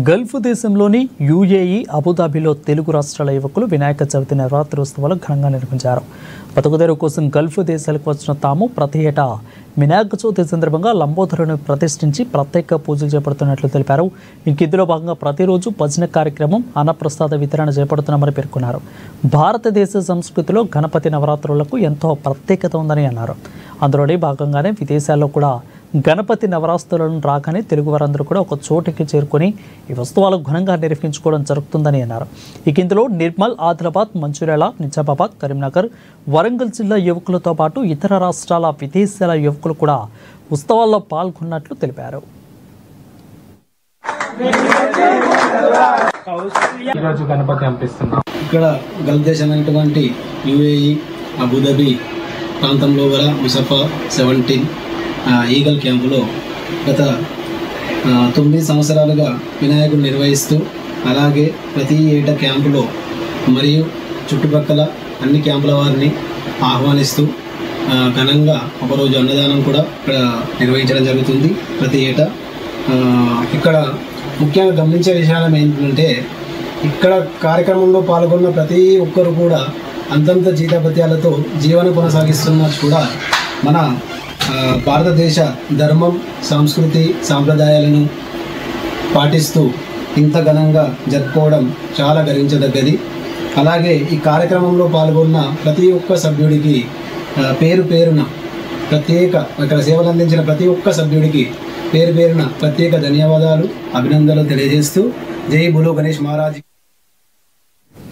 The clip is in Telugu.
గల్ఫ్ దేశంలోని యూఏఈ అబుదాబిలో తెలుగు రాష్ట్రాల యువకులు వినాయక చవితి నవరాత్రోత్సవాలు ఘనంగా నిర్వహించారు. బతుకుదెరువు కోసం గల్ఫ్ దేశాలకు వచ్చిన తాము ప్రతి ఏటా వినాయక చవితి సందర్భంగా లంబోదరుని ప్రతిష్ఠించి ప్రత్యేక పూజలు చేపడుతున్నట్లు తెలిపారు. ఇందులో భాగంగా ప్రతిరోజు భజన కార్యక్రమం, అన్నప్రసాద వితరణ చేపడుతున్నామని పేర్కొన్నారు. భారతదేశ సంస్కృతిలో గణపతి నవరాత్రులకు ఎంతో ప్రత్యేకత ఉందని అన్నారు. అందులోనే భాగంగానే విదేశాల్లో కూడా గణపతి నవరాత్రులను రాగానే తెలుగు వారందరూ కూడా ఒక చోటికి చేరుకొని ఈ ఉత్సవాలు ఘనంగా నిర్వహించుకోవడం జరుగుతుందని అన్నారు. ఇందులో నిర్మల్, ఆదిలాబాద్, మంచిర్యాల, నిజామాబాద్, కరీంనగర్, వరంగల్ జిల్లా యువకులతో పాటు ఇతర రాష్ట్రాల, విదేశాల యువకులు కూడా ఉత్సవాల్లో పాల్గొన్నట్లు తెలిపారు. ఇక్కడ గల్ఫ్ దేశమైనటువంటి యూఏఈ అబుదాబి ప్రాంతంలో గల ముసఫా 17 ఈగల్ క్యాంపులో గత 9 సంవత్సరాలుగా వినాయకుడు నిర్వహిస్తూ, అలాగే ప్రతి ఏటా క్యాంపులో మరియు చుట్టుపక్కల అన్ని క్యాంపుల వారిని ఆహ్వానిస్తూ ఘనంగా ఒకరోజు అన్నదానం కూడా ఇక్కడ నిర్వహించడం జరుగుతుంది ప్రతి ఏటా. ఇక్కడ ముఖ్యంగా గమనించే విషయాలు ఏంటంటే, ఇక్కడ కార్యక్రమంలో పాల్గొన్న ప్రతి ఒక్కరు కూడా అంతంత జీతభత్యాలతో జీవనం కొనసాగిస్తున్నట్టు కూడా మన భారతదేశ ధర్మం, సంస్కృతి, సాంప్రదాయాలను పాటిస్తూ ఇంత ఘనంగా జరుపుకోవడం చాలా గర్వించదగ్గది. అలాగే ఈ కార్యక్రమంలో పాల్గొన్న ప్రతి ఒక్క సభ్యుడికి పేరు పేరున ఇక్కడ సేవలు అందించిన ప్రతి ఒక్క సభ్యుడికి పేరు పేరున ప్రత్యేక ధన్యవాదాలు, అభినందనలు తెలియజేస్తూ జై బోలో గణేష్ మహారాజ్.